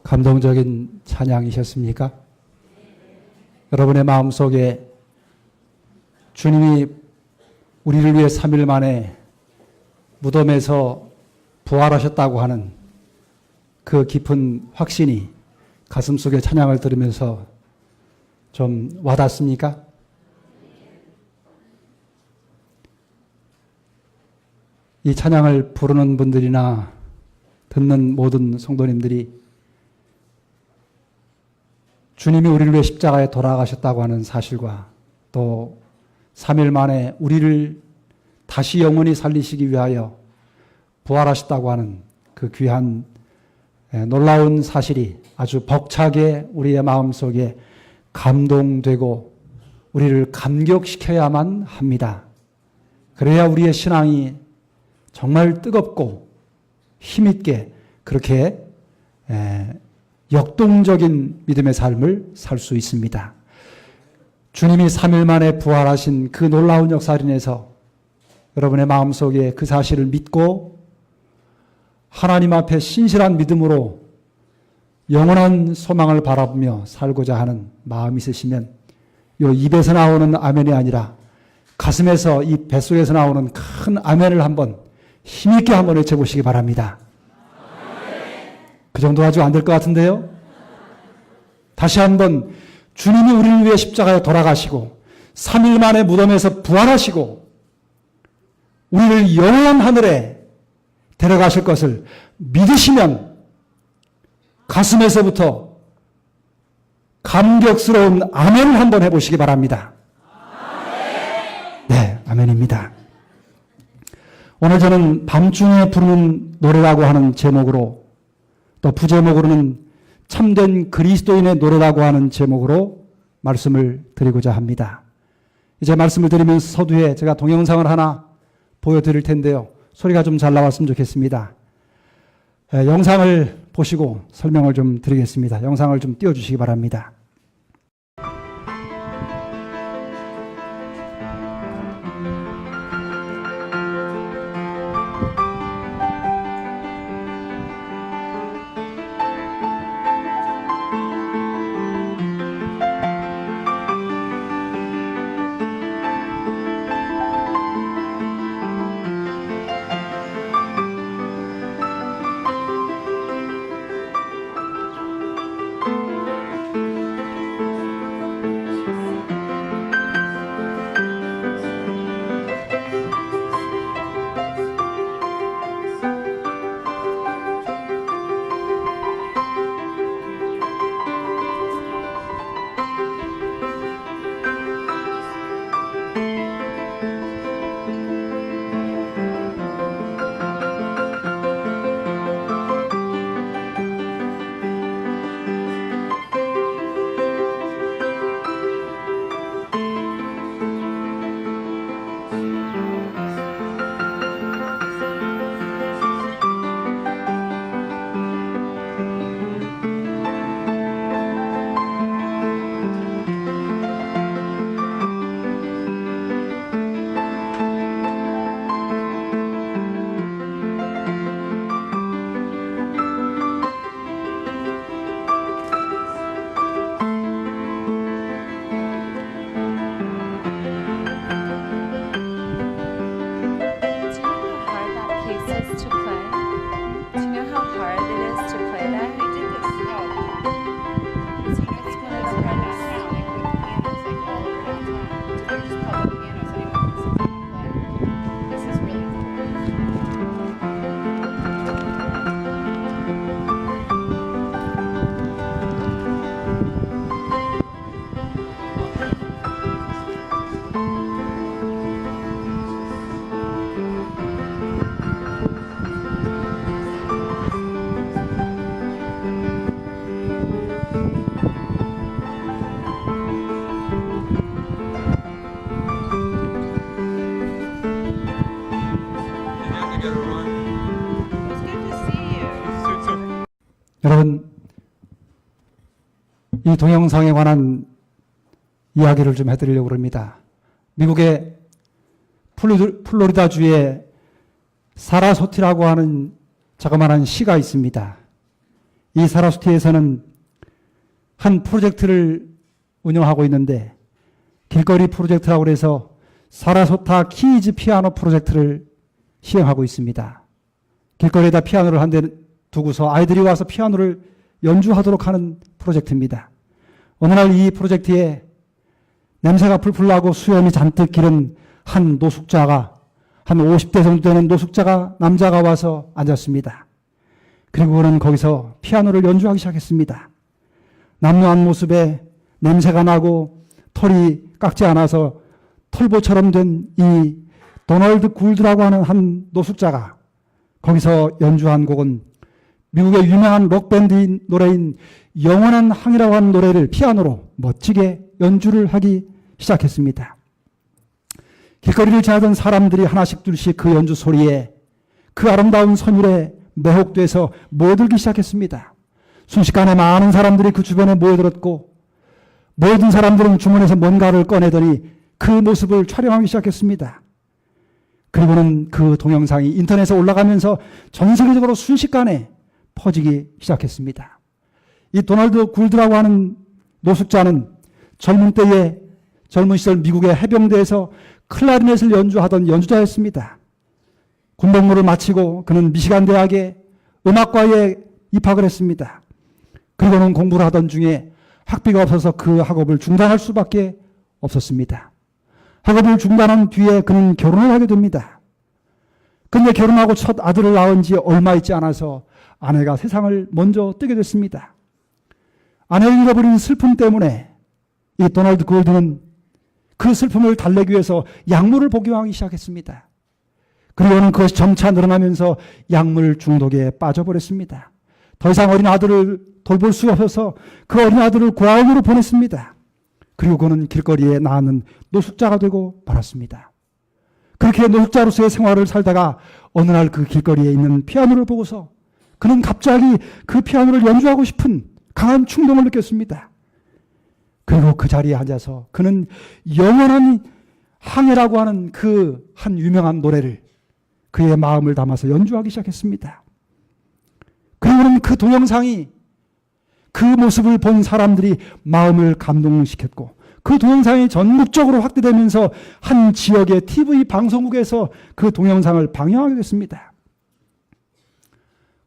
감동적인 찬양이셨습니까? 여러분의 마음속에 주님이 우리를 위해 3일 만에 무덤에서 부활하셨다고 하는 그 깊은 확신이 가슴속에 찬양을 들으면서 좀 와닿습니까? 이 찬양을 부르는 분들이나 듣는 모든 성도님들이 주님이 우리를 위해 십자가에 돌아가셨다고 하는 사실과 또 3일 만에 우리를 다시 영원히 살리시기 위하여 부활하셨다고 하는 그 귀한 놀라운 사실이 아주 벅차게 우리의 마음속에 감동되고 우리를 감격시켜야만 합니다. 그래야 우리의 신앙이 정말 뜨겁고 힘있게 그렇게 역동적인 믿음의 삶을 살 수 있습니다. 주님이 3일 만에 부활하신 그 놀라운 역사로 인해서 여러분의 마음속에 그 사실을 믿고 하나님 앞에 신실한 믿음으로 영원한 소망을 바라보며 살고자 하는 마음이 있으시면 요 입에서 나오는 아멘이 아니라 가슴에서 이 뱃속에서 나오는 큰 아멘을 한번 힘있게 한번 외쳐보시기 바랍니다. 그 정도 가지고 안 될 것 같은데요? 다시 한번 주님이 우리를 위해 십자가에 돌아가시고 3일 만에 무덤에서 부활하시고 우리를 영원한 하늘에 데려가실 것을 믿으시면 가슴에서부터 감격스러운 아멘을 한번 해보시기 바랍니다. 네, 아멘입니다. 오늘 저는 밤중에 부르는 노래라고 하는 제목으로 또 부제목으로는 참된 그리스도인의 노래라고 하는 제목으로 말씀을 드리고자 합니다. 이제 말씀을 드리면서 서두에 제가 동영상을 하나 보여드릴 텐데요. 소리가 좀 잘 나왔으면 좋겠습니다. 영상을 보시고 설명을 좀 드리겠습니다. 영상을 좀 띄워주시기 바랍니다. 여러분, 이 동영상에 관한 이야기를 좀 해드리려고 합니다. 미국의 플로리다주에 사라소티라고 하는 자그마한 시가 있습니다. 이 사라수티에서는 한 프로젝트를 운영하고 있는데 길거리 프로젝트라고 해서 사라소타 키즈 피아노 프로젝트를 시행하고 있습니다. 길거리에다 피아노를 한 대 두고서 아이들이 와서 피아노를 연주하도록 하는 프로젝트입니다. 어느 날 이 프로젝트에 냄새가 풀풀 나고 수염이 잔뜩 기른 한 노숙자가, 한 50대 정도 되는 노숙자가, 남자가 와서 앉았습니다. 그리고 그는 거기서 피아노를 연주하기 시작했습니다. 남루한 모습에 냄새가 나고 털이 깎지 않아서 털보처럼 된 이 도널드 굴드라고 하는 한 노숙자가 거기서 연주한 곡은 미국의 유명한 록밴드인 노래인 영원한 항이라고 하는 노래를 피아노로 멋지게 연주를 하기 시작했습니다. 길거리를 지나던 사람들이 하나씩 둘씩 그 연주 소리에, 그 아름다운 선율에 매혹돼서 모여들기 시작했습니다. 순식간에 많은 사람들이 그 주변에 모여들었고, 모든 사람들은 주머니에서 뭔가를 꺼내더니 그 모습을 촬영하기 시작했습니다. 그리고는 그 동영상이 인터넷에 올라가면서 전 세계적으로 순식간에 퍼지기 시작했습니다. 이 도널드 굴드라고 하는 노숙자는 젊은 시절 미국의 해병대에서 클라리넷을 연주하던 연주자였습니다. 군복무를 마치고 그는 미시간 대학의 음악과에 입학을 했습니다. 그리고는 공부를 하던 중에 학비가 없어서 그 학업을 중단할 수밖에 없었습니다. 학업을 중단한 뒤에 그는 결혼을 하게 됩니다. 그런데 결혼하고 첫 아들을 낳은 지 얼마 있지 않아서 아내가 세상을 먼저 뜨게 됐습니다. 아내를 잃어버린 슬픔 때문에 이 도널드 굴드는 그 슬픔을 달래기 위해서 약물을 복용하기 시작했습니다. 그리고는 그것이 점차 늘어나면서 약물 중독에 빠져버렸습니다. 더 이상 어린 아들을 돌볼 수가 없어서 그 어린 아들을 고아원으로 보냈습니다. 그리고 그는 길거리에 나앉는 노숙자가 되고 말았습니다. 그렇게 노숙자로서의 생활을 살다가 어느 날 그 길거리에 있는 피아노를 보고서 그는 갑자기 그 피아노를 연주하고 싶은 강한 충동을 느꼈습니다. 그리고 그 자리에 앉아서 그는 영원한 항해라고 하는 그 한 유명한 노래를 그의 마음을 담아서 연주하기 시작했습니다. 그리고는 그 동영상이 그 모습을 본 사람들이 마음을 감동시켰고 그 동영상이 전국적으로 확대되면서 한 지역의 TV 방송국에서 그 동영상을 방영하게 됐습니다.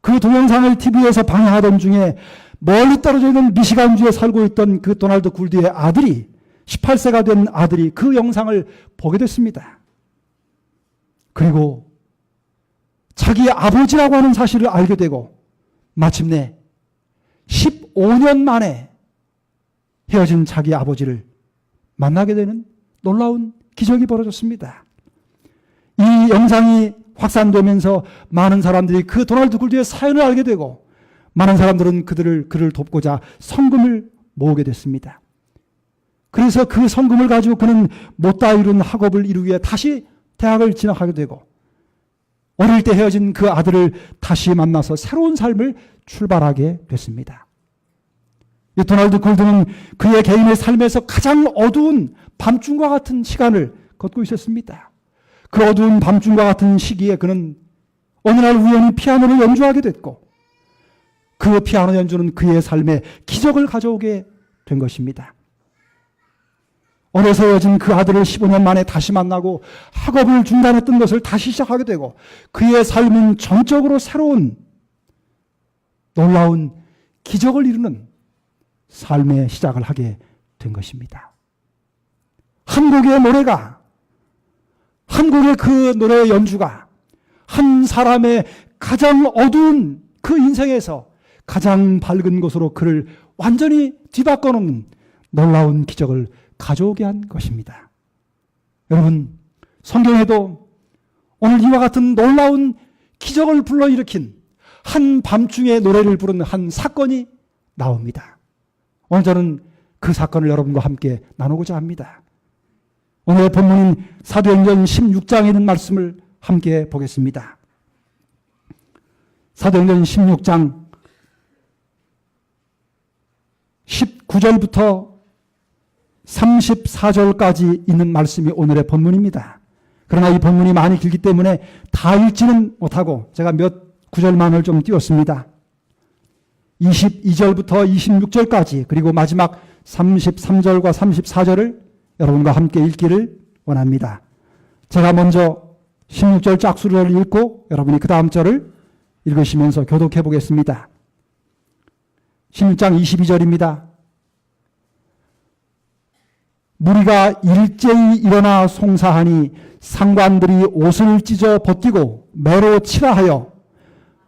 그 동영상을 TV에서 방영하던 중에 멀리 떨어져 있는 미시간주에 살고 있던 그 도널드 굴드의 아들이, 18세가 된 아들이 그 영상을 보게 됐습니다. 그리고 자기 아버지라고 하는 사실을 알게 되고 마침내 15년 만에 헤어진 자기 아버지를 만나게 되는 놀라운 기적이 벌어졌습니다. 이 영상이 확산되면서 많은 사람들이 그 도널드 굴드의 사연을 알게 되고 많은 사람들은 그를 돕고자 성금을 모으게 됐습니다. 그래서 그 성금을 가지고 그는 못다 이룬 학업을 이루기 위해 다시 대학을 진학하게 되고 어릴 때 헤어진 그 아들을 다시 만나서 새로운 삶을 출발하게 됐습니다. 이 도널드 굴드는 그의 개인의 삶에서 가장 어두운 밤중과 같은 시간을 걷고 있었습니다. 그 어두운 밤중과 같은 시기에 그는 어느 날 우연히 피아노를 연주하게 됐고 그 피아노 연주는 그의 삶에 기적을 가져오게 된 것입니다. 어려서 헤어진 그 아들을 15년 만에 다시 만나고 학업을 중단했던 것을 다시 시작하게 되고 그의 삶은 전적으로 새로운 놀라운 기적을 이루는 삶의 시작을 하게 된 것입니다. 한 곡의 노래가, 한 곡의 그 노래의 연주가 한 사람의 가장 어두운 그 인생에서 가장 밝은 곳으로 그를 완전히 뒤바꿔놓는 놀라운 기적을 가져오게 한 것입니다. 여러분, 성경에도 오늘 이와 같은 놀라운 기적을 불러일으킨 한 밤중에 노래를 부르는 한 사건이 나옵니다. 오늘 저는 그 사건을 여러분과 함께 나누고자 합니다. 오늘의 본문인 사도행전 16장에 있는 말씀을 함께 보겠습니다. 사도행전 16장 19절부터 34절까지 있는 말씀이 오늘의 본문입니다. 그러나 이 본문이 많이 길기 때문에 다 읽지는 못하고 제가 몇 구절만을 좀 띄웠습니다. 22절부터 26절까지 그리고 마지막 33절과 34절을 여러분과 함께 읽기를 원합니다. 제가 먼저 16절 짝수를 읽고 여러분이 그 다음 절을 읽으시면서 교독해 보겠습니다. 16장 22절입니다. 무리가 일제히 일어나 송사하니 상관들이 옷을 찢어 벗기고 매로 치라 하여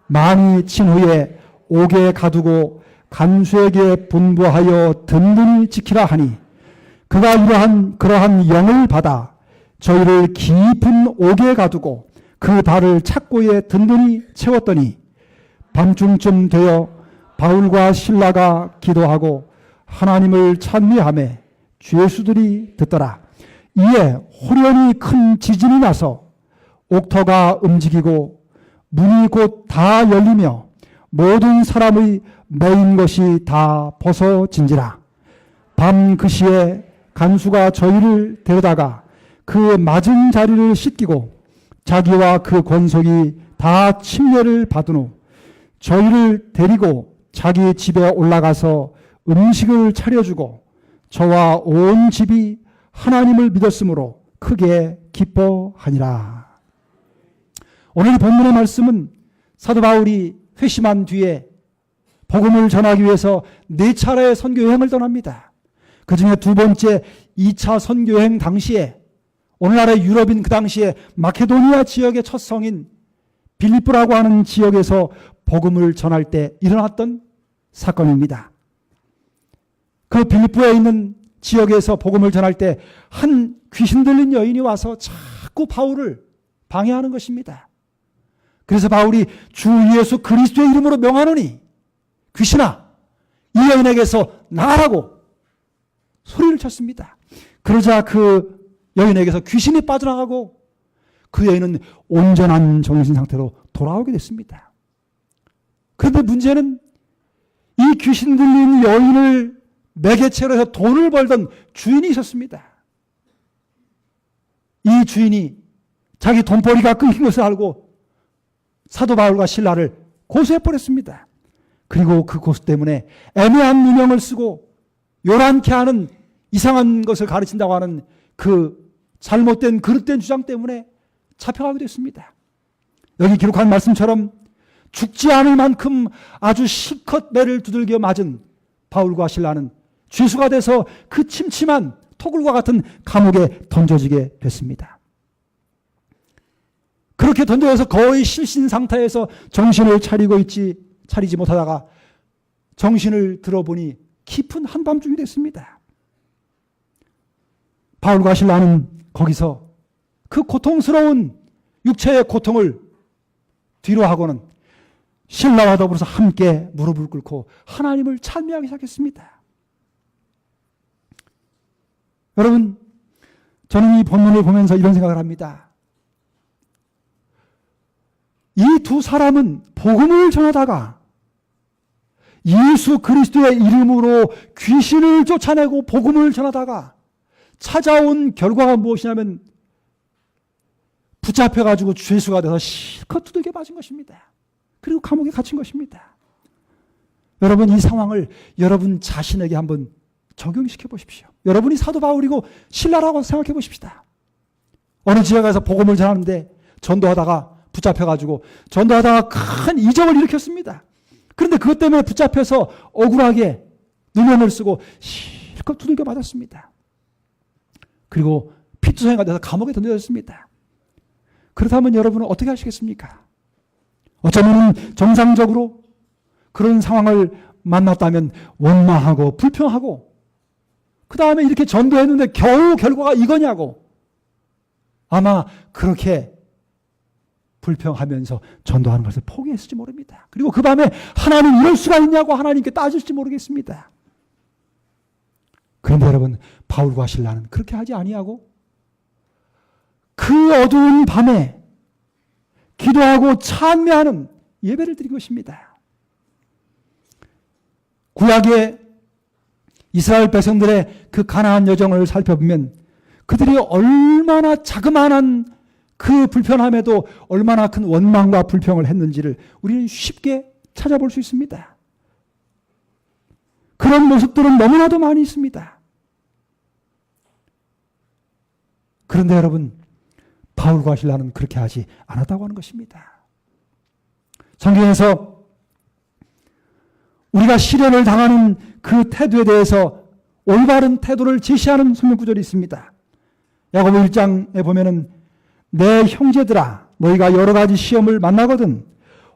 많이 친 후에 옥에 가두고 간수에게 분부하여 든든히 지키라 하니 그가 그러한 영을 받아 저희를 깊은 옥에 가두고 그 발을 착고에 든든히 채웠더니 밤중쯤 되어 바울과 실라가 기도하고 하나님을 찬미하며 죄수들이 듣더라. 이에 호련히 큰 지진이 나서 옥터가 움직이고 문이 곧 다 열리며 모든 사람의 매인 것이 다 벗어진지라. 밤 그 시에 간수가 저희를 데려다가 그 맞은 자리를 씻기고 자기와 그 권속이 다 침례를 받은 후 저희를 데리고 자기 집에 올라가서 음식을 차려주고 저와 온 집이 하나님을 믿었으므로 크게 기뻐하니라. 오늘 본문의 말씀은 사도 바울이 회심한 뒤에 복음을 전하기 위해서 4차례의 선교 여행을 떠납니다. 그 중에 두 번째 2차 선교 여행 당시에 오늘날의 유럽인 그 당시에 마케도니아 지역의 첫 성인 빌립보라고 하는 지역에서 복음을 전할 때 일어났던 사건입니다. 그 빌립보에 있는 지역에서 복음을 전할 때 한 귀신 들린 여인이 와서 자꾸 바울을 방해하는 것입니다. 그래서 바울이 주 예수 그리스도의 이름으로 명하노니 귀신아 이 여인에게서 나가라고 소리를 쳤습니다. 그러자 그 여인에게서 귀신이 빠져나가고 그 여인은 온전한 정신 상태로 돌아오게 됐습니다. 그런데 문제는 이 귀신 들린 여인을 매개체로 해서 돈을 벌던 주인이 있었습니다. 이 주인이 자기 돈벌이가 끊긴 것을 알고 사도 바울과 실라를 고소해버렸습니다. 그리고 그 고소 때문에 애매한 누명을 쓰고 요란케 하는 이상한 것을 가르친다고 하는 그 잘못된 그릇된 주장 때문에 잡혀가게 됐습니다. 여기 기록한 말씀처럼 죽지 않을 만큼 아주 실컷 매를 두들겨 맞은 바울과 실라는 죄수가 돼서 그 침침한 토굴과 같은 감옥에 던져지게 됐습니다. 그렇게 던져져서 거의 실신 상태에서 정신을 차리지 못하다가 정신을 들어보니 깊은 한밤중이 됐습니다. 바울과 실라는 거기서 그 고통스러운 육체의 고통을 뒤로 하고는 실라와 더불어서 함께 무릎을 꿇고 하나님을 찬미하기 시작했습니다. 여러분, 저는 이 본문을 보면서 이런 생각을 합니다. 이 두 사람은 복음을 전하다가 예수 그리스도의 이름으로 귀신을 쫓아내고 복음을 전하다가 찾아온 결과가 무엇이냐면 붙잡혀가지고 죄수가 돼서 실컷 두들겨 맞은 것입니다. 그리고 감옥에 갇힌 것입니다. 여러분, 이 상황을 여러분 자신에게 한번 적용시켜 보십시오. 여러분이 사도 바울이고 실라라고 생각해 보십시다. 어느 지역에서 복음을 전하는데 전도하다가 붙잡혀가지고 전도하다가 큰 이적을 일으켰습니다. 그런데 그것 때문에 붙잡혀서 억울하게 누명을 쓰고 실컷 두들겨 맞았습니다. 그리고 피투성이가 돼서 감옥에 던져졌습니다. 그렇다면 여러분은 어떻게 하시겠습니까? 어쩌면 정상적으로 그런 상황을 만났다면 원망하고 불평하고 그 다음에 이렇게 전도했는데 겨우 결과가 이거냐고 아마 그렇게 불평하면서 전도하는 것을 포기했을지 모릅니다. 그리고 그 밤에 하나님 이럴 수가 있냐고 하나님께 따질지 모르겠습니다. 그런데 여러분, 바울과 실라는 그렇게 하지 아니하고 그 어두운 밤에 기도하고 찬미하는 예배를 드린 것입니다. 구약의 이스라엘 백성들의 그 가나안 여정을 살펴보면 그들이 얼마나 자그마한 그 불편함에도 얼마나 큰 원망과 불평을 했는지를 우리는 쉽게 찾아볼 수 있습니다. 그런 모습들은 너무나도 많이 있습니다. 그런데 여러분, 바울과 실라는 그렇게 하지 않았다고 하는 것입니다. 성경에서 우리가 시련을 당하는 그 태도에 대해서 올바른 태도를 제시하는 성경 구절이 있습니다. 야고보 1장에 보면은 내 형제들아 너희가 여러 가지 시험을 만나거든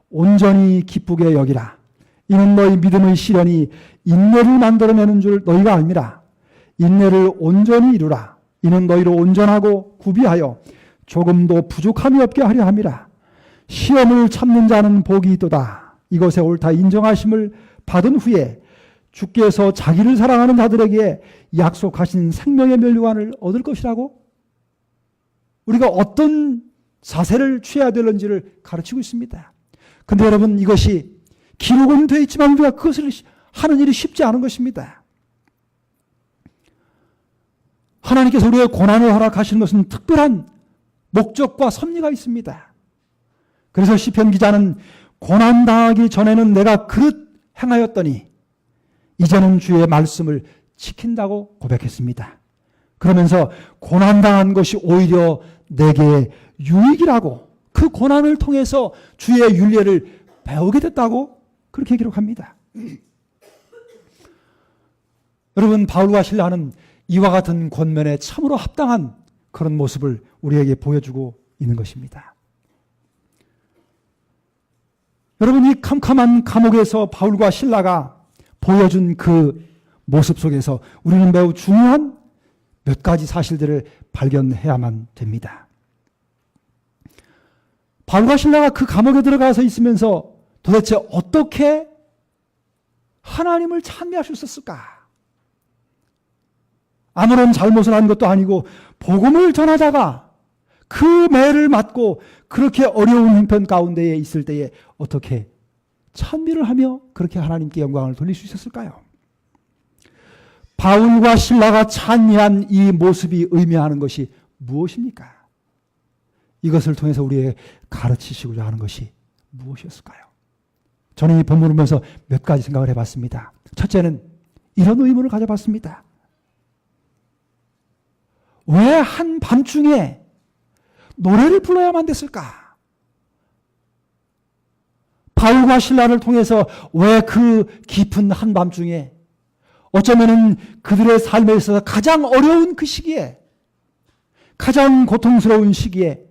온전히 기쁘게 여기라. 이는 너희 믿음의 시련이 인내를 만들어내는 줄 너희가 알미라. 인내를 온전히 이루라. 이는 너희로 온전하고 구비하여 조금도 부족함이 없게 하려 함이라. 시험을 참는 자는 복이 있도다. 이것에 옳다 인정하심을 받은 후에 주께서 자기를 사랑하는 자들에게 약속하신 생명의 면류관을 얻을 것이라고 우리가 어떤 자세를 취해야 되는지를 가르치고 있습니다. 그런데 여러분, 이것이 기록은 되어 있지만 우리가 그것을 하는 일이 쉽지 않은 것입니다. 하나님께서 우리의 고난을 허락하시는 것은 특별한 목적과 섭리가 있습니다. 그래서 시편 기자는 고난당하기 전에는 내가 그릇 행하였더니 이제는 주의 말씀을 지킨다고 고백했습니다. 그러면서 고난당한 것이 오히려 내게 유익이라고, 그 고난을 통해서 주의 윤례를 배우게 됐다고 그렇게 기록합니다. 여러분, 바울과 실라는 이와 같은 권면에 참으로 합당한 그런 모습을 우리에게 보여주고 있는 것입니다. 여러분, 이 캄캄한 감옥에서 바울과 실라가 보여준 그 모습 속에서 우리는 매우 중요한 몇 가지 사실들을 발견해야만 됩니다. 바울과 실라가 그 감옥에 들어가서 있으면서 도대체 어떻게 하나님을 찬미할 수 있었을까? 아무런 잘못을 한 것도 아니고 복음을 전하다가 그 매를 맞고 그렇게 어려운 형편 가운데에 있을 때에 어떻게 찬미를 하며 그렇게 하나님께 영광을 돌릴 수 있었을까요? 바울과 실라가 찬미한 이 모습이 의미하는 것이 무엇입니까? 이것을 통해서 우리에게 가르치시고자 하는 것이 무엇이었을까요? 저는 이 본문을 보면서 몇 가지 생각을 해봤습니다. 첫째는 이런 의문을 가져봤습니다. 왜 한밤중에 노래를 불러야만 됐을까? 바울과 실라를 통해서 왜 그 깊은 한밤중에, 어쩌면은 그들의 삶에 있어서 가장 어려운 그 시기에, 가장 고통스러운 시기에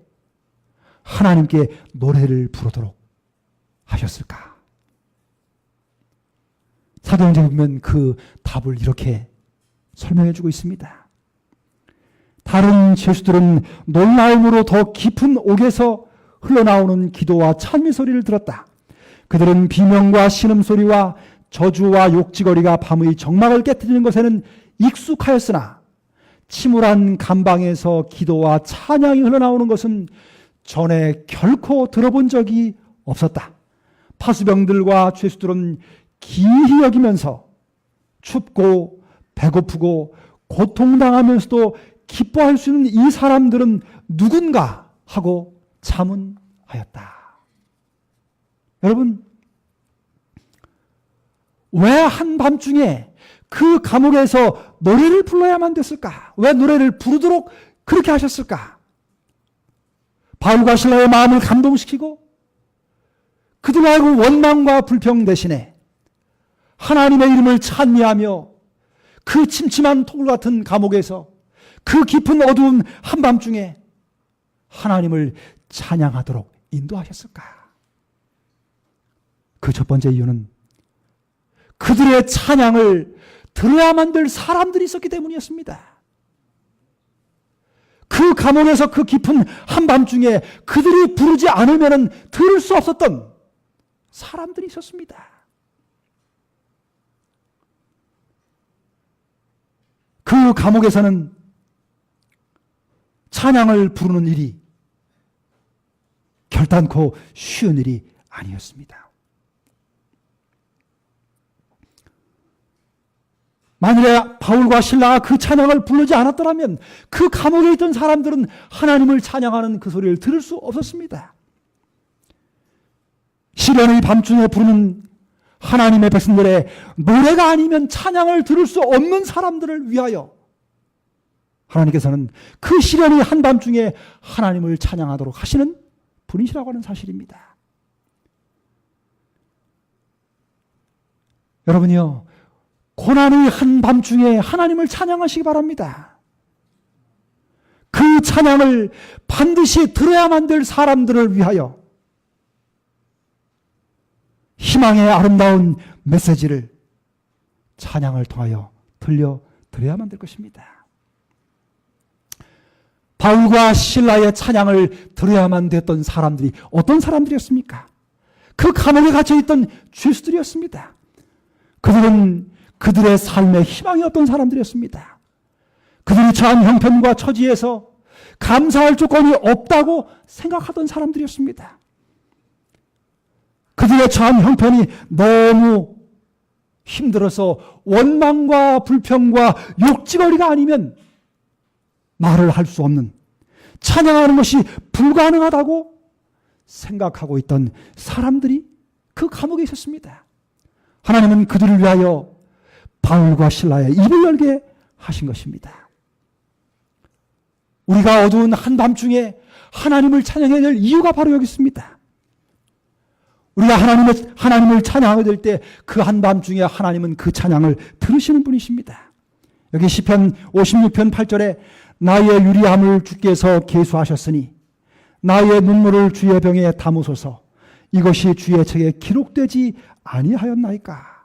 하나님께 노래를 부르도록 하셨을까? 사도행전에 보면 그 답을 이렇게 설명해 주고 있습니다. 다른 죄수들은 놀라움으로 더 깊은 옥에서 흘러나오는 기도와 찬미 소리를 들었다. 그들은 비명과 신음소리와 저주와 욕지거리가 밤의 정막을 깨뜨리는 것에는 익숙하였으나 침울한 감방에서 기도와 찬양이 흘러나오는 것은 전에 결코 들어본 적이 없었다. 파수병들과 죄수들은 기이히 여기면서 춥고 배고프고 고통당하면서도 기뻐할 수 있는 이 사람들은 누군가 하고 자문하였다. 여러분, 왜 한밤중에 그 감옥에서 노래를 불러야만 됐을까? 왜 노래를 부르도록 그렇게 하셨을까? 바울과 실라의 마음을 감동시키고 그들 말고 원망과 불평 대신에 하나님의 이름을 찬미하며 그 침침한 토굴 같은 감옥에서 그 깊은 어두운 한밤중에 하나님을 찬양하도록 인도하셨을까? 그 첫 번째 이유는 그들의 찬양을 들어야만 될 사람들이 있었기 때문이었습니다. 그 감옥에서 그 깊은 한밤중에 그들이 부르지 않으면 들을 수 없었던 사람들이 있었습니다. 그 감옥에서는 찬양을 부르는 일이 결단코 쉬운 일이 아니었습니다. 만일에 바울과 실라가 그 찬양을 부르지 않았더라면 그 감옥에 있던 사람들은 하나님을 찬양하는 그 소리를 들을 수 없었습니다. 시련의 밤중에 부르는 하나님의 백성들의 노래가 아니면 찬양을 들을 수 없는 사람들을 위하여 하나님께서는 그 시련이 한밤중에 하나님을 찬양하도록 하시는 분이시라고 하는 사실입니다. 여러분이요, 고난의 한밤중에 하나님을 찬양하시기 바랍니다. 그 찬양을 반드시 들어야만 될 사람들을 위하여 희망의 아름다운 메시지를 찬양을 통하여 들려드려야만 될 것입니다. 바울과 실라의 찬양을 들어야만 됐던 사람들이 어떤 사람들이었습니까? 그 감옥에 갇혀있던 죄수들이었습니다. 그들은 그들의 삶의 희망이 없던 사람들이었습니다. 그들이 처한 형편과 처지에서 감사할 조건이 없다고 생각하던 사람들이었습니다. 그들의 처한 형편이 너무 힘들어서 원망과 불평과 욕지거리가 아니면 말을 할 수 없는, 찬양하는 것이 불가능하다고 생각하고 있던 사람들이 그 감옥에 있었습니다. 하나님은 그들을 위하여 바울과 실라의 입을 열게 하신 것입니다. 우리가 어두운 한밤중에 하나님을 찬양해야 될 이유가 바로 여기 있습니다. 우리가 하나님을 찬양하게 될 때 그 한밤중에 하나님은 그 찬양을 들으시는 분이십니다. 여기 시편 56편 8절에 나의 유리함을 주께서 계수하셨으니 나의 눈물을 주의 병에 담으소서. 이것이 주의 책에 기록되지 아니하였나이까.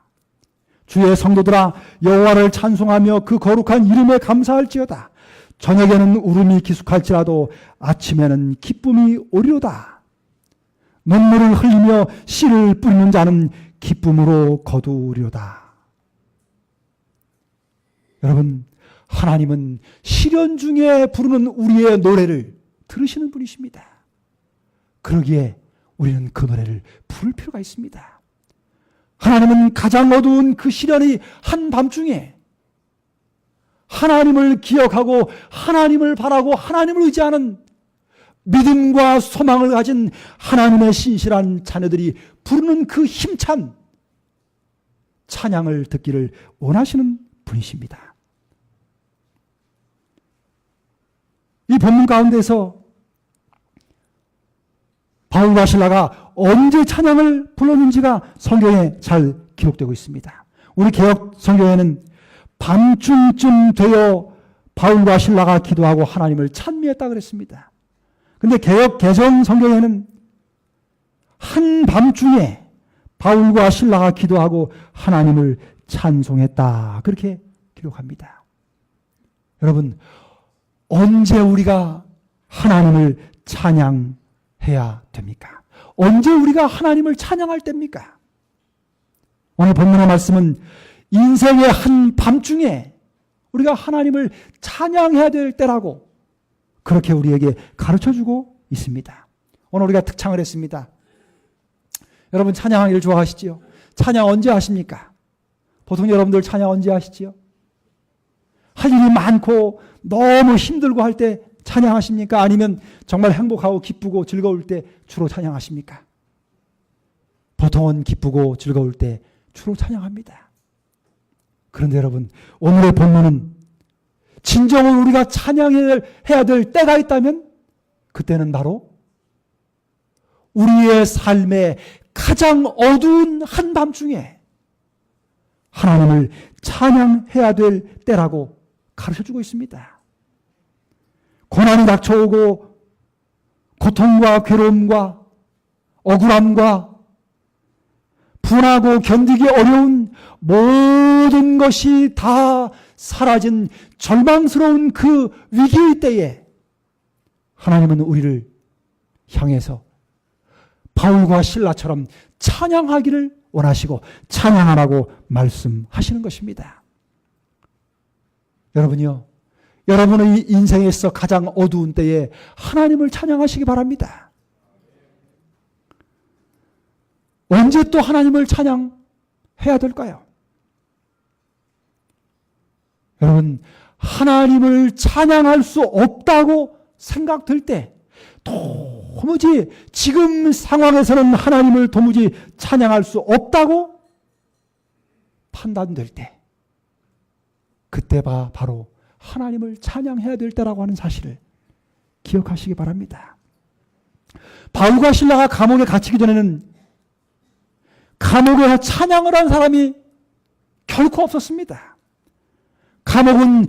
주의 성도들아 여호와를 찬송하며 그 거룩한 이름에 감사할지어다. 저녁에는 울음이 기숙할지라도 아침에는 기쁨이 오리로다. 눈물을 흘리며 씨를 뿌리는 자는 기쁨으로 거두리로다. 여러분, 하나님은 시련 중에 부르는 우리의 노래를 들으시는 분이십니다. 그러기에 우리는 그 노래를 부를 필요가 있습니다. 하나님은 가장 어두운 그 시련의 한밤중에 하나님을 기억하고 하나님을 바라고 하나님을 의지하는 믿음과 소망을 가진 하나님의 신실한 자녀들이 부르는 그 힘찬 찬양을 듣기를 원하시는 분이십니다. 이 본문 가운데서 바울과 실라가 언제 찬양을 불렀는지가 성경에 잘 기록되고 있습니다. 우리 개역 성경에는 밤중쯤 되어 바울과 실라가 기도하고 하나님을 찬미했다 그랬습니다. 근데 개역 개정 성경에는 한밤중에 바울과 실라가 기도하고 하나님을 찬송했다 그렇게 기록합니다. 여러분, 언제 우리가 하나님을 찬양해야 됩니까? 언제 우리가 하나님을 찬양할 때입니까? 오늘 본문의 말씀은 인생의 한밤중에 우리가 하나님을 찬양해야 될 때라고 그렇게 우리에게 가르쳐주고 있습니다. 오늘 우리가 특창을 했습니다. 여러분 찬양하기를 좋아하시지요? 찬양 언제 하십니까? 보통 여러분들 찬양 언제 하시지요? 할 일이 많고 너무 힘들고 할 때 찬양하십니까? 아니면 정말 행복하고 기쁘고 즐거울 때 주로 찬양하십니까? 보통은 기쁘고 즐거울 때 주로 찬양합니다. 그런데 여러분, 오늘의 본문은 진정으로 우리가 찬양해야 될 때가 있다면 그때는 바로 우리의 삶의 가장 어두운 한밤중에 하나님을 찬양해야 될 때라고 가르쳐주고 있습니다. 고난이 닥쳐오고 고통과 괴로움과 억울함과 분하고 견디기 어려운 모든 것이 다 사라진 절망스러운 그 위기의 때에 하나님은 우리를 향해서 바울과 실라처럼 찬양하기를 원하시고 찬양하라고 말씀하시는 것입니다. 여러분이요, 여러분의 인생에서 가장 어두운 때에 하나님을 찬양하시기 바랍니다. 언제 또 하나님을 찬양해야 될까요? 여러분, 하나님을 찬양할 수 없다고 생각될 때, 도무지 지금 상황에서는 하나님을 도무지 찬양할 수 없다고 판단될 때, 그때가 바로 하나님을 찬양해야 될 때라고 하는 사실을 기억하시기 바랍니다. 바울과 실라가 감옥에 갇히기 전에는 감옥에서 찬양을 한 사람이 결코 없었습니다. 감옥은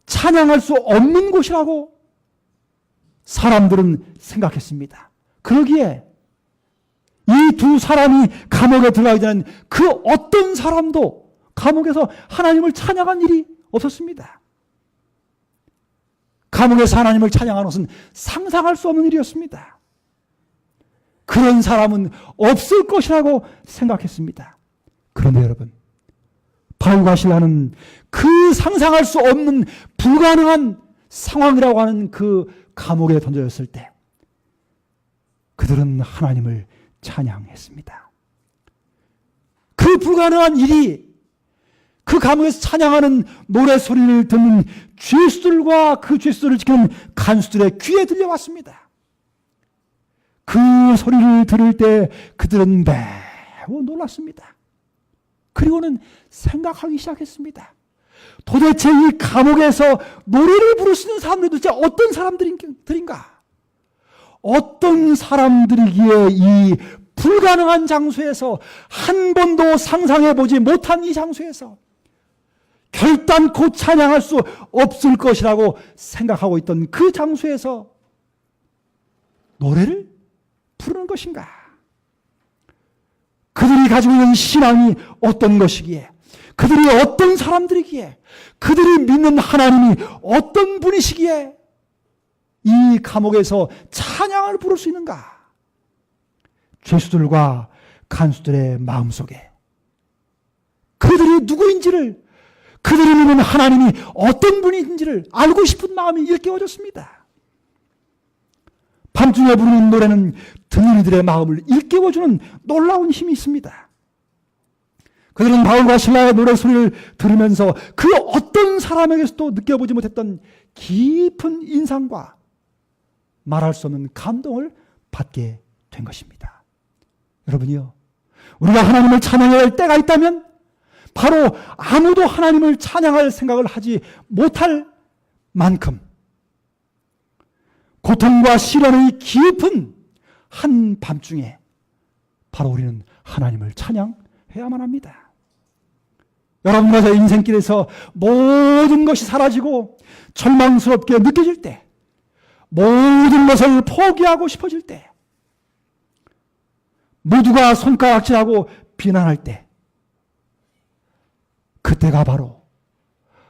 찬양할 수 없는 곳이라고 사람들은 생각했습니다. 그러기에 이 두 사람이 감옥에 들어가기 전엔 그 어떤 사람도 감옥에서 하나님을 찬양한 일이 없었습니다. 감옥에서 하나님을 찬양하는 것은 상상할 수 없는 일이었습니다. 그런 사람은 없을 것이라고 생각했습니다. 그런데 여러분, 바울과 실라는 그 상상할 수 없는 불가능한 상황이라고 하는 그 감옥에 던져졌을 때 그들은 하나님을 찬양했습니다. 그 불가능한 일이 그 감옥에서 찬양하는 노래 소리를 듣는 죄수들과 그 죄수들을 지키는 간수들의 귀에 들려왔습니다. 그 소리를 들을 때 그들은 매우 놀랐습니다. 그리고는 생각하기 시작했습니다. 도대체 이 감옥에서 노래를 부를 수 있는 사람들이 도대체 어떤 사람들인가? 어떤 사람들이기에 이 불가능한 장소에서 한 번도 상상해보지 못한 이 장소에서 결단코 찬양할 수 없을 것이라고 생각하고 있던 그 장소에서 노래를 부르는 것인가? 그들이 가지고 있는 신앙이 어떤 것이기에, 그들이 어떤 사람들이기에, 그들이 믿는 하나님이 어떤 분이시기에 이 감옥에서 찬양을 부를 수 있는가? 죄수들과 간수들의 마음속에 그들이 누구인지를, 그들이 믿는 하나님이 어떤 분인지를 알고 싶은 마음이 일깨워졌습니다. 밤중에 부르는 노래는 듣는 이들의 마음을 일깨워주는 놀라운 힘이 있습니다. 그들은 바울과 실라의 노래 소리를 들으면서 그 어떤 사람에게서도 느껴보지 못했던 깊은 인상과 말할 수 없는 감동을 받게 된 것입니다. 여러분이요, 우리가 하나님을 찬양해야 할 때가 있다면 바로 아무도 하나님을 찬양할 생각을 하지 못할 만큼 고통과 시련의 깊은 한 밤중에 바로 우리는 하나님을 찬양해야만 합니다. 여러분과 저 인생길에서 모든 것이 사라지고 절망스럽게 느껴질 때, 모든 것을 포기하고 싶어질 때, 모두가 손가락질하고 비난할 때, 그때가 바로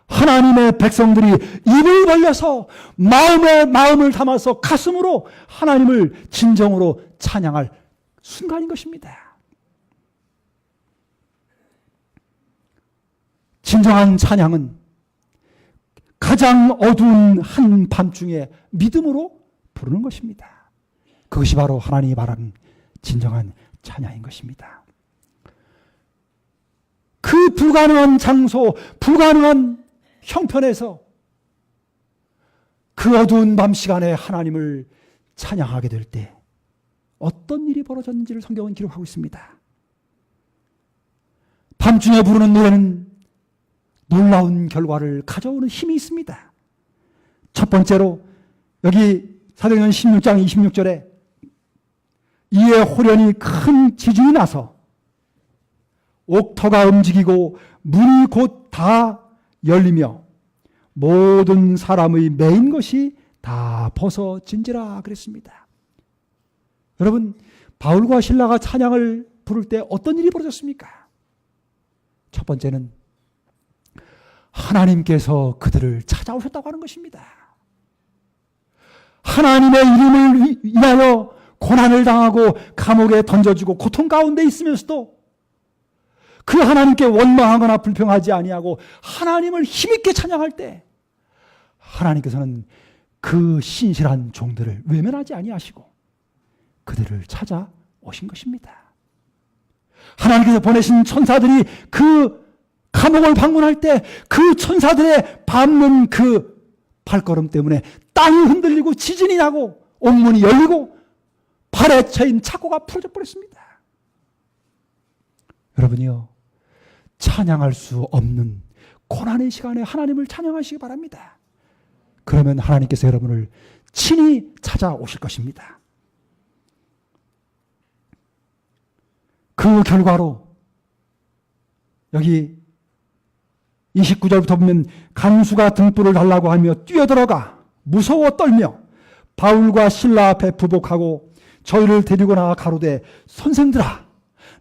하나님의 백성들이 입을 벌려서 마음을 담아서 가슴으로 하나님을 진정으로 찬양할 순간인 것입니다. 진정한 찬양은 가장 어두운 한 밤중에 믿음으로 부르는 것입니다. 그것이 바로 하나님이 말하는 진정한 찬양인 것입니다. 그 불가능한 장소, 불가능한 형편에서 그 어두운 밤 시간에 하나님을 찬양하게 될 때 어떤 일이 벌어졌는지를 성경은 기록하고 있습니다. 밤중에 부르는 노래는 놀라운 결과를 가져오는 힘이 있습니다. 첫 번째로 여기 사도행전 16장 26절에 이에 호련히 큰 지진이 나서 옥터가 움직이고 문이 곧 다 열리며 모든 사람의 매인 것이 다 벗어진지라 그랬습니다. 여러분, 바울과 실라가 찬양을 부를 때 어떤 일이 벌어졌습니까? 첫 번째는 하나님께서 그들을 찾아오셨다고 하는 것입니다. 하나님의 이름을 인하여 고난을 당하고 감옥에 던져지고 고통 가운데 있으면서도 그 하나님께 원망하거나 불평하지 아니하고 하나님을 힘있게 찬양할 때 하나님께서는 그 신실한 종들을 외면하지 아니하시고 그들을 찾아오신 것입니다. 하나님께서 보내신 천사들이 그 감옥을 방문할 때 그 천사들의 밟는 그 발걸음 때문에 땅이 흔들리고 지진이 나고 옥문이 열리고 발에 차인 착고가 풀어져 버렸습니다. 여러분이요, 찬양할 수 없는 고난의 시간에 하나님을 찬양하시기 바랍니다. 그러면 하나님께서 여러분을 친히 찾아오실 것입니다. 그 결과로 여기 29절부터 보면 간수가 등불을 달라고 하며 뛰어들어가 무서워 떨며 바울과 실라 앞에 부복하고 저희를 데리고 나가 가로되 선생들아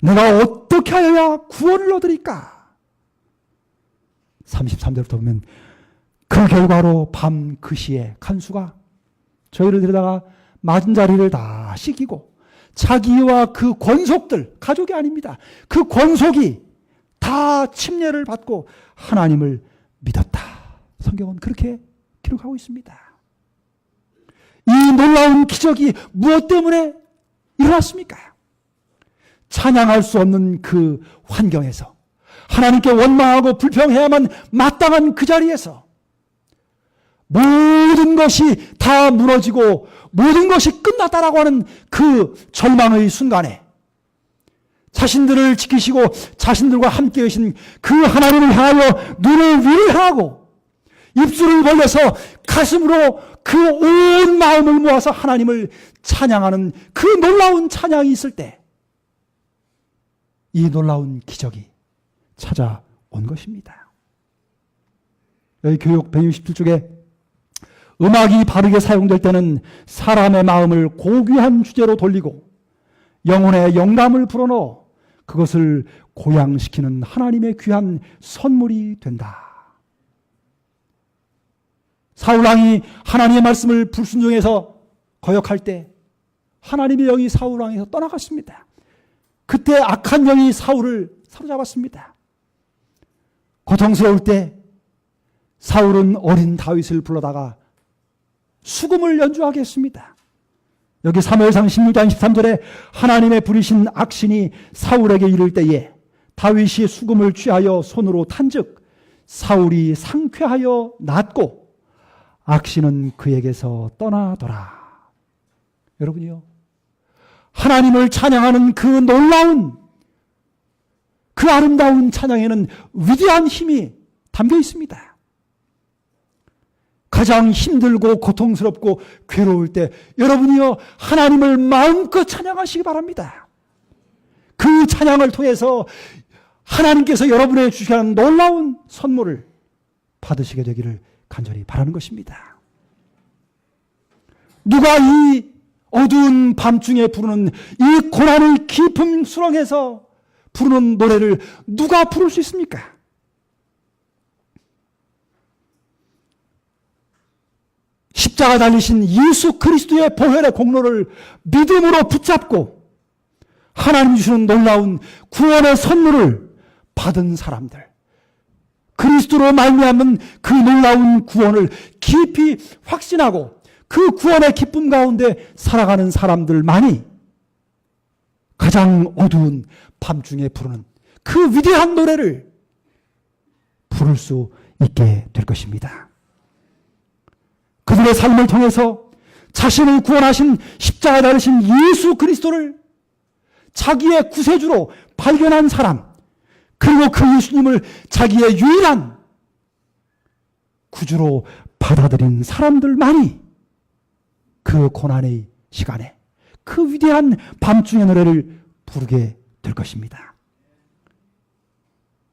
내가 어떻게 하여야 구원을 얻으리까? 33절부터 보면 그 결과로 밤 그 시에 간수가 저희를 데려다가 맞은 자리를 다 씻기고 자기와 그 권속들, 가족이 아닙니다. 그 권속이 다 침례를 받고 하나님을 믿었다. 성경은 그렇게 기록하고 있습니다. 이 놀라운 기적이 무엇 때문에 일어났습니까? 찬양할 수 없는 그 환경에서 하나님께 원망하고 불평해야만 마땅한 그 자리에서 모든 것이 다 무너지고 모든 것이 끝났다라고 하는 그 절망의 순간에 자신들을 지키시고 자신들과 함께 계신 그 하나님을 향하여 눈을 위를 향하고 입술을 벌려서 가슴으로 그 온 마음을 모아서 하나님을 찬양하는 그 놀라운 찬양이 있을 때 이 놀라운 기적이 찾아온 것입니다. 여기 교육 167쪽에 음악이 바르게 사용될 때는 사람의 마음을 고귀한 주제로 돌리고 영혼의 영감을 불어넣어 그것을 고양시키는 하나님의 귀한 선물이 된다. 사울왕이 하나님의 말씀을 불순종해서 거역할 때 하나님의 영이 사울왕에서 떠나갔습니다. 그때 악한 영이 사울을 사로잡았습니다. 고통스러울 때 사울은 어린 다윗을 불러다가 수금을 연주하게 했습니다. 여기 사무엘상 16장 13절에 하나님의 부리신 악신이 사울에게 이를 때에 다윗이 수금을 취하여 손으로 탄즉 사울이 상쾌하여 낫고 악신은 그에게서 떠나더라. 여러분이요, 하나님을 찬양하는 그 놀라운 그 아름다운 찬양에는 위대한 힘이 담겨 있습니다. 가장 힘들고 고통스럽고 괴로울 때 여러분이요 하나님을 마음껏 찬양하시기 바랍니다. 그 찬양을 통해서 하나님께서 여러분에게 주시는 놀라운 선물을 받으시게 되기를 간절히 바라는 것입니다. 누가 이 어두운 밤중에 부르는 이 고난의 깊은 수렁에서 부르는 노래를 누가 부를 수 있습니까? 십자가 달리신 예수 그리스도의 보혈의 공로를 믿음으로 붙잡고 하나님 주시는 놀라운 구원의 선물을 받은 사람들, 그리스도로 말미암은 그 놀라운 구원을 깊이 확신하고 그 구원의 기쁨 가운데 살아가는 사람들만이 가장 어두운 밤중에 부르는 그 위대한 노래를 부를 수 있게 될 것입니다. 그들의 삶을 통해서 자신을 구원하신 십자가에 달리신 예수 그리스도를 자기의 구세주로 발견한 사람, 그리고 그 예수님을 자기의 유일한 구주로 받아들인 사람들만이 그 고난의 시간에 그 위대한 밤중의 노래를 부르게 될 것입니다.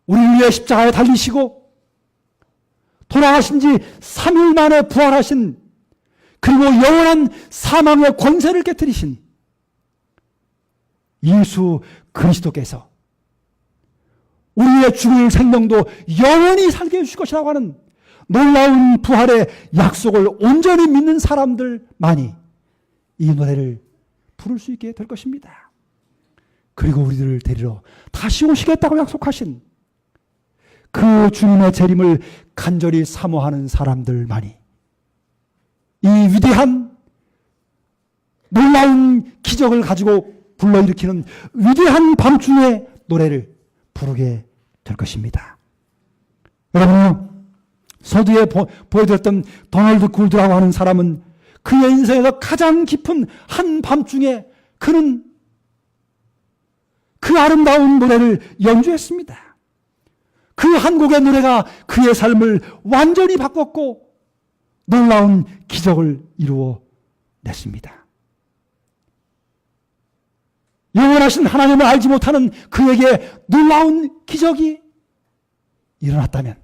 우리를 위해 십자가에 달리시고 돌아가신 지 3일 만에 부활하신, 그리고 영원한 사망의 권세를 깨뜨리신 예수 그리스도께서 우리의 죽을 생명도 영원히 살게 해주실 것이라고 하는 놀라운 부활의 약속을 온전히 믿는 사람들만이 이 노래를 부를 수 있게 될 것입니다. 그리고 우리들을 데리러 다시 오시겠다고 약속하신 그 주님의 재림을 간절히 사모하는 사람들만이 이 위대한 놀라운 기적을 가지고 불러일으키는 위대한 밤중의 노래를 부르게 될 것입니다. 여러분, 서두에 보여드렸던 도널드 굴드라고 하는 사람은 그의 인생에서 가장 깊은 한 밤중에 그는 그 아름다운 노래를 연주했습니다. 그 한 곡의 노래가 그의 삶을 완전히 바꿨고 놀라운 기적을 이루어 냈습니다. 영원하신 하나님을 알지 못하는 그에게 놀라운 기적이 일어났다면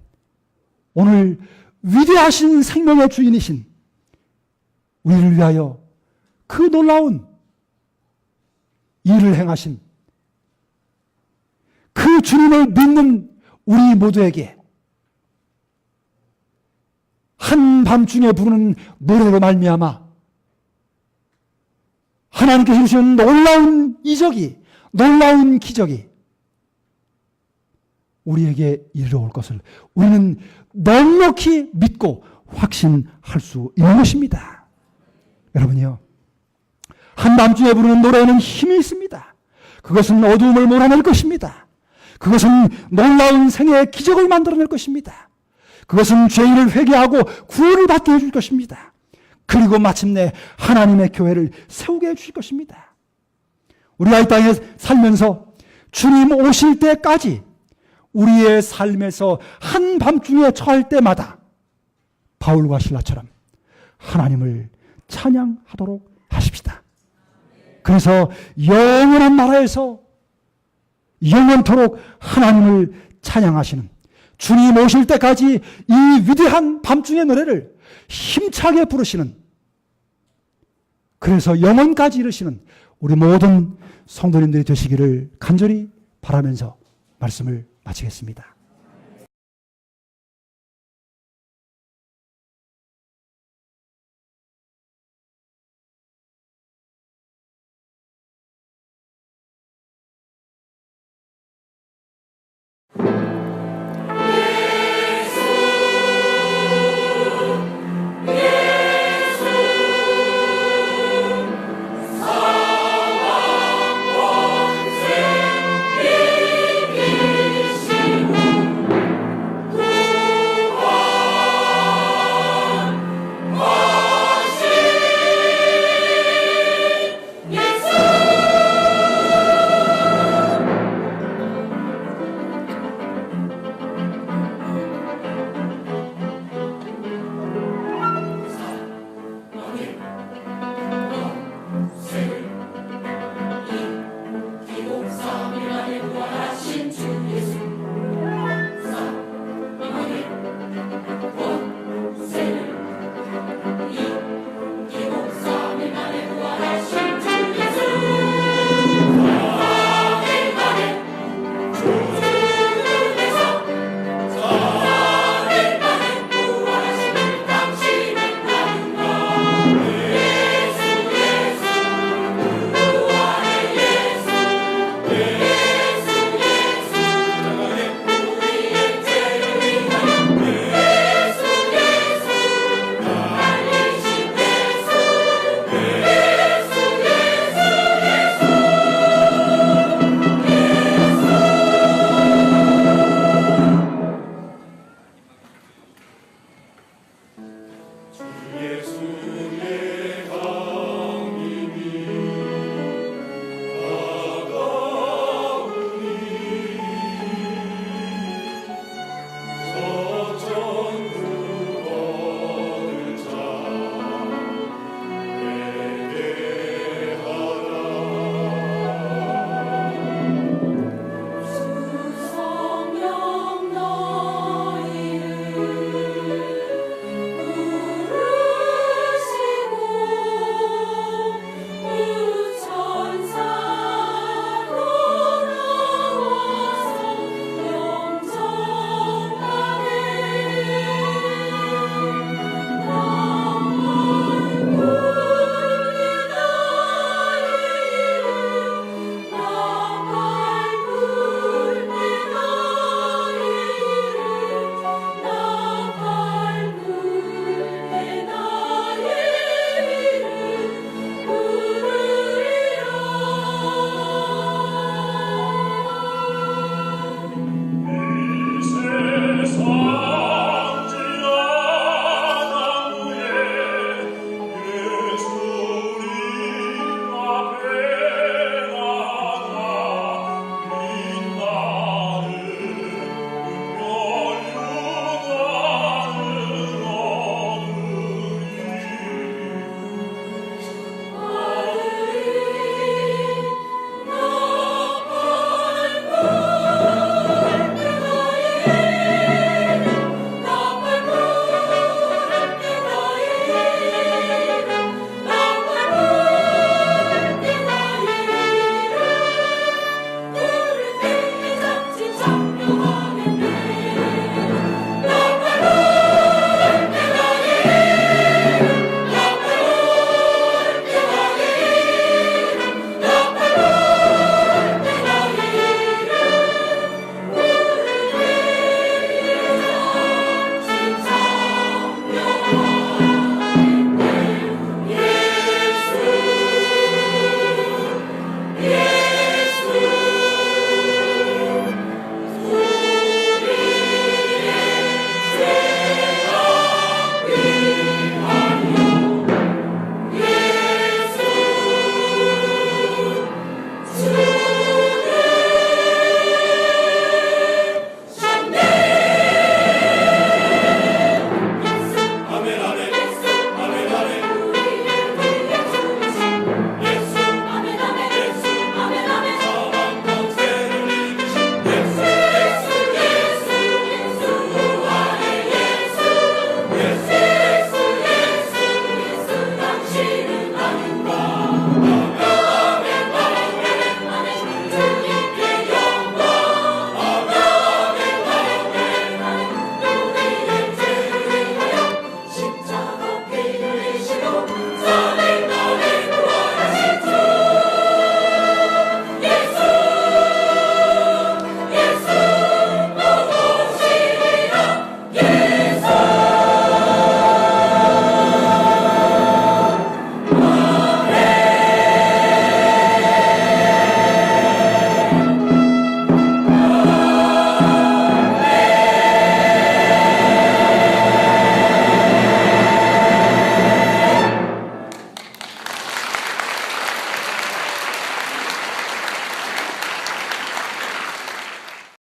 오늘 위대하신 생명의 주인이신 우리를 위하여 그 놀라운 일을 행하신 그 주님을 믿는 우리 모두에게 한밤중에 부르는 노래로 말미암아 하나님께서 주신 놀라운 이적이, 놀라운 기적이 우리에게 이르러올 것을 우리는 넉넉히 믿고 확신할 수 있는 것입니다. 여러분이요, 한밤중에 부르는 노래에는 힘이 있습니다. 그것은 어두움을 몰아낼 것입니다. 그것은 놀라운 생애의 기적을 만들어낼 것입니다. 그것은 죄인을 회개하고 구원을 받게 해줄 것입니다. 그리고 마침내 하나님의 교회를 세우게 해주실 것입니다. 우리가 이 땅에 살면서 주님 오실 때까지 우리의 삶에서 한밤중에 처할 때마다 바울과 실라처럼 하나님을 찬양하도록 하십시다. 그래서 영원한 나라에서 영원토록 하나님을 찬양하시는, 주님 오실 때까지 이 위대한 밤중의 노래를 힘차게 부르시는, 그래서 영원까지 이르시는 우리 모든 성도님들이 되시기를 간절히 바라면서 말씀을 마치겠습니다.